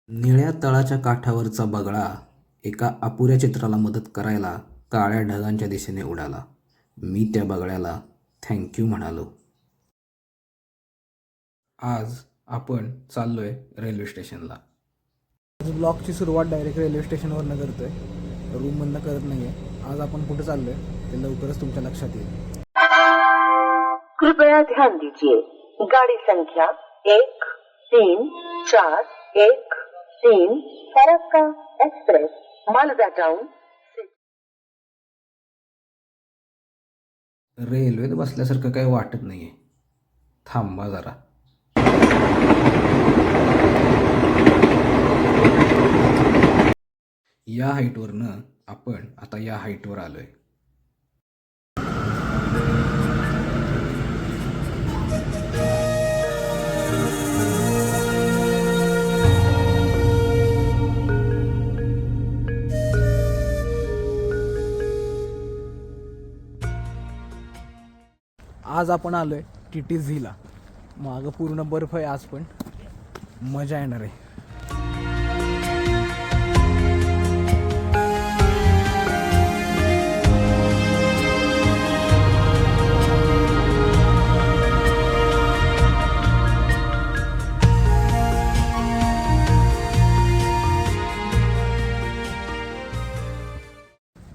निळ्या तळाच्या काठावरचा बगळा एका अपुऱ्या चित्राला मदत करायला काळ्या ढगांच्या दिशेने उडाला. मी त्या बगळ्याला थँक्यू म्हणालो. आज आपण चाललोय रेल्वे स्टेशनला. ब्लॉगची सुरुवात डायरेक्ट रेल्वे स्टेशनवरनं करतोय, रूममधनं करत नाहीये. आज आपण कुठे चाललोय ते लवकरच तुमच्या लक्षात येईल. कृपया ध्यान दीजिए, गाड़ी संख्या 134113 फरक्का एक्सप्रेस मालदा टाउन. रेल्वेत बसल्यासारखं काही वाटत नाहीये. थांबा जरा. या हाईटवरनं आपण आता या हाईटवर आलोय. आज आपण आलोय TTZला. मागं पूर्ण बर्फ आहे. आज पण मजा येणार आहे.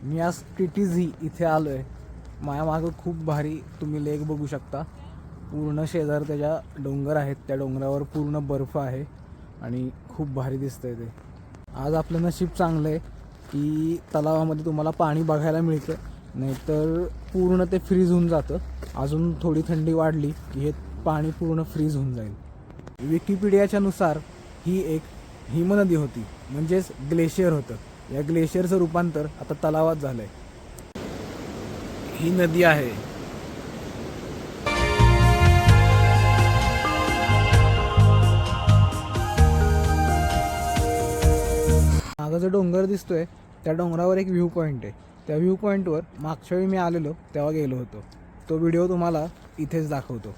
मी आज TTZ इथे आलोय. माझ्या मागं खूप भारी तुम्ही लेक बघू शकता. पूर्ण शेजार त्याच्या डोंगर आहेत. त्या डोंगरावर पूर्ण बर्फ आहे आणि खूप भारी दिसतंय ते. आज आपलं नशीब चांगलं आहे की तलावामध्ये तुम्हाला पाणी बघायला मिळतं, नाहीतर पूर्ण ते फ्रीज होऊन जातं. अजून थोडी थंडी वाढली की हे पाणी पूर्ण फ्रीज होऊन जाईल. विकिपीडियाच्या नुसार ही एक हिमनदी होती, म्हणजेच ग्लेशियर होतं. या ग्लेशियरचं रूपांतर आता तलावात झालं आहे. ही नदी आहे. मागं जो डोंगर दिसतोय त्या डोंगरावर एक व्ह्यू पॉईंट आहे. त्या व्ह्यू पॉईंटवर मागच्या वेळी मी आलेलो तेव्हा गेलो होतो. तो व्हिडिओ तुम्हाला इथेच दाखवतो.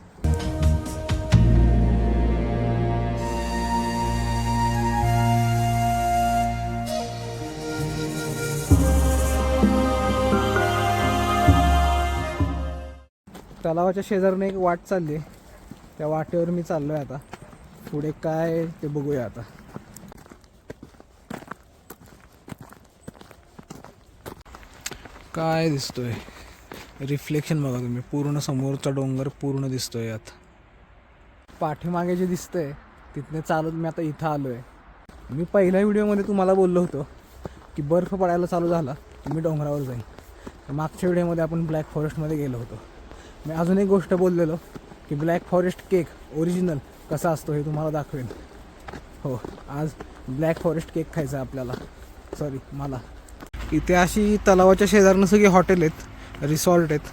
तलावाच्या शेजारने एक वाट चालली आहे. त्या वाटेवर मी चाललोय. आता पुढे काय ते बघूया. आता काय दिसतोय रिफ्लेक्शन बघा तुम्ही. पूर्ण समोरचा डोंगर पूर्ण दिसतोय यात. पाठीमागे जे दिसतंय तिथने चालत मी आता इथं आलोय. मी पहिल्या व्हिडिओमध्ये तुम्हाला बोललो होतो की बर्फ पडायला चालू झाला की मी डोंगरावर जाईन. मागच्या व्हिडिओमध्ये आपण ब्लॅक फॉरेस्टमध्ये गेलो होतो. मी अजून एक गोष्ट बोललेलो की ब्लॅक फॉरेस्ट केक ओरिजिनल कसा असतो हे तुम्हाला दाखवेन. हो, आज ब्लॅक फॉरेस्ट केक खायचा आहे आपल्याला. सॉरी, मला. इथे अशी तलावाच्या शेजारनं सगळी हॉटेल आहेत, रिसॉर्ट आहेत.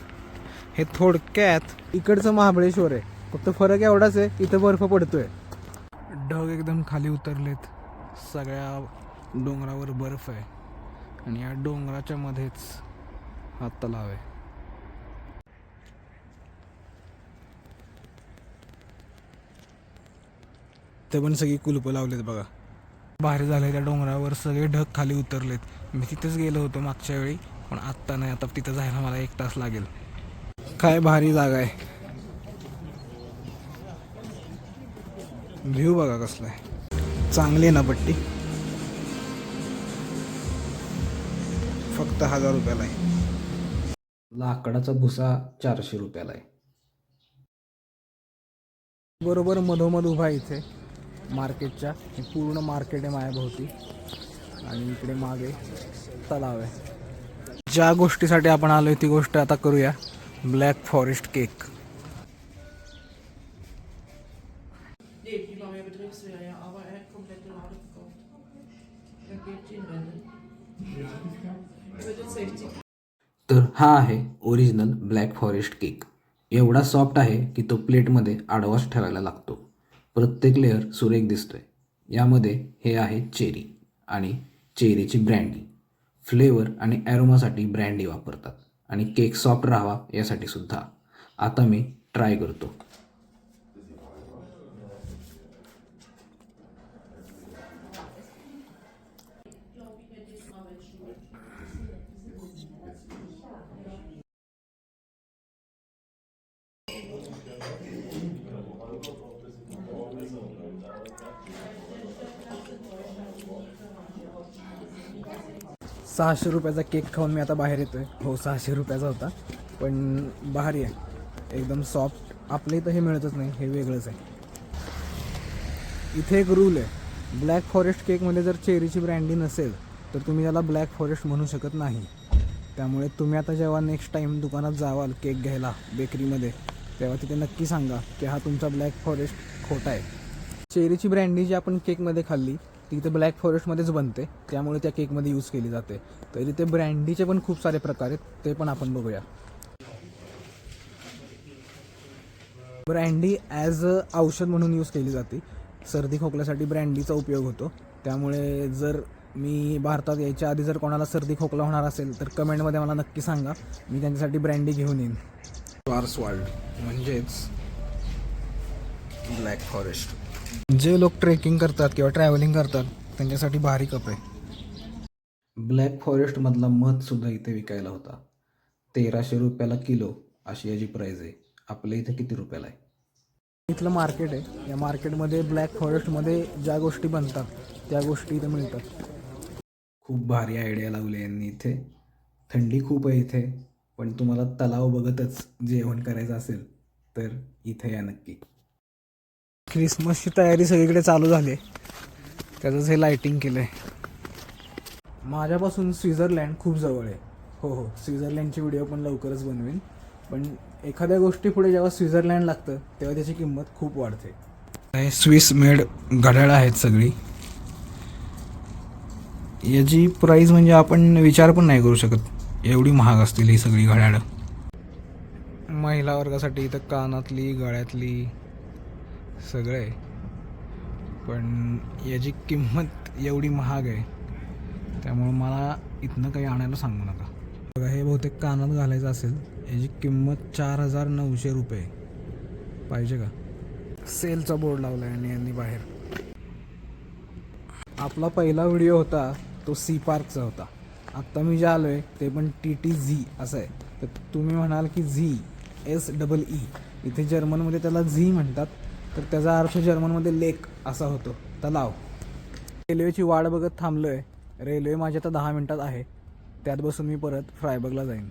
हे थोडक्यात इकडचं महाबळेश्वर आहे. फक्त फरक एवढाच आहे, इथं बर्फ पडतोय. ढग एकदम खाली उतरलेत. सगळ्या डोंगरावर बर्फ आहे आणि या डोंगराच्या मध्येच हा तलाव आहे. ते पण सगळी कुलपं लावलेत बघा. भारी झालंय. त्या डोंगरावर सगळे ढग खाली उतरलेत. मी तिथेच गेलो होतो मागच्या वेळी, पण आत्ता नाही. आता तिथं जायला मला 1 तास लागेल. काय भारी जागा आहे. व्ह्यू बघा कसला आहे. चांगली आहे ना पट्टी. फक्त 1000 रुपयाला आहे. लाकडाचा भुसा 400 रुपयाला आहे. बरोबर मधोमध उभा आहे इथे मार्केटच्या. हे पूर्ण मार्केट आहे मायाभोवती आणि इकडे मागे तलाव आहे. ज्या गोष्टीसाठी आपण आलोय ती गोष्ट आता करूया. Black forest cake. तर हा आहे ओरिजिनल ब्लॅक फॉरेस्ट केक. एवढा सॉफ्ट आहे की तो प्लेटमध्ये आडवाच ठेवायला लागतो. प्रत्येक लेअर सुरेख दिसतोय. यामध्ये हे आहे चेरी आणि चेरीची ब्रँडी. फ्लेवर आणि ॲरोमासाठी ब्रँडी वापरतात आणि केक सॉफ्ट राहावा यासाठी सुद्धा. आता मी ट्राय करतो. 600 रुपयाचा केक खाऊन मी आता बाहेर येतोय. हो 600 रुपयाचा होता, पण भारी आहे एकदम सॉफ्ट. आपल्या इथं हे मिळतच नाही, हे वेगळंच आहे. इथे एक रूल आहे, ब्लॅक फॉरेस्ट केकमध्ये जर चेरीची ब्रँडी नसेल तर तुम्ही त्याला ब्लॅक फॉरेस्ट म्हणू शकत नाही. त्यामुळे तुम्ही आता जेव्हा नेक्स्ट टाईम दुकानात जावाल केक घ्यायला बेकरीमध्ये, तेव्हा तिथे नक्की सांगा की हा तुमचा ब्लॅक फॉरेस्ट खोटा आहे. चेरीची ब्रँडी जी आपण केकमध्ये खाल्ली ती इथे ब्लॅक फॉरेस्टमध्येच बनते, त्यामुळे त्या केकमध्ये यूज केली जाते. तर इथे ब्रँडीचे पण खूप सारे प्रकार आहेत, ते पण आपण बघूया. ब्रँडी ॲज अ औषध म्हणून यूज केली जाते. सर्दी खोकल्यासाठी ब्रँडीचा उपयोग होतो. त्यामुळे जर मी भारतात यायच्या आधी जर कोणाला सर्दी खोकला होणार असेल तर कमेंटमध्ये मला नक्की सांगा, मी त्यांच्यासाठी ब्रँडी घेऊन येईन. श्वार्झवाल्ड म्हणजेच ब्लॅक फॉरेस्ट. जे लोक ट्रेकिंग करतात किंवा ट्रॅव्हलिंग करतात त्यांच्यासाठी भारी कप आहे. ब्लॅक फॉरेस्टमधला मधसुद्धा इथे विकायला होता. 1300 रुपयाला किलो अशी याची प्राईज आहे. आपल्या इथे किती रुपयाला आहे? इथलं मार्केट आहे. या मार्केटमध्ये ब्लॅक फॉरेस्टमध्ये ज्या गोष्टी बनतात त्या गोष्टी इथे मिळतात. खूप भारी आयडिया लावली यांनी इथे. थंडी खूप आहे इथे, पण तुम्हाला तलाव बघतच जेवण करायचं असेल तर इथे या नक्की. ख्रिसमसची तयारी सगळीकडे चालू झाली आहे, त्याचंच हे लायटिंग केलं आहे. माझ्यापासून स्वित्झर्लंड खूप जवळ आहे. हो स्वित्झर्लंडची व्हिडिओ पण लवकरच बनवेन. पण एखाद्या गोष्टी पुढे जेव्हा स्वित्झर्लंड लागतं तेव्हा त्याची किंमत खूप वाढते. हे स्विस मेड घड्याळं आहेत सगळी. याची प्राईस म्हणजे आपण विचार पण नाही करू शकत, एवढी महाग असतील ही सगळी घड्याळं. महिला वर्गासाठी इथं कानातली, गळ्यातली सगळं आहे, पण याची किंमत एवढी महाग आहे त्यामुळं मला इथनं काही आणायला सांगू नका. बघा हे बहुतेक कानात घालायचं असेल, याची किंमत 4900 रुपये. पाहिजे का? सेलचा बोर्ड लावला आहे आणि यांनी बाहेर. आपला पहिला व्हिडिओ होता तो सी पार्कचा होता. आत्ता मी जे आलो आहे ते पण TTZ असं आहे. तर तुम्ही म्हणाल की ZSEE, इथे जर्मनमध्ये त्याला झी म्हणतात, तर त्याचा अर्थ जर्मनमध्ये लेक असा होतो, तलाव. रेल्वेची वाट बघत थांबलो आहे. रेल्वे माझी आता 10 मिनटात आहे, त्यात बसून मी परत फ्रायबर्गला जाईन.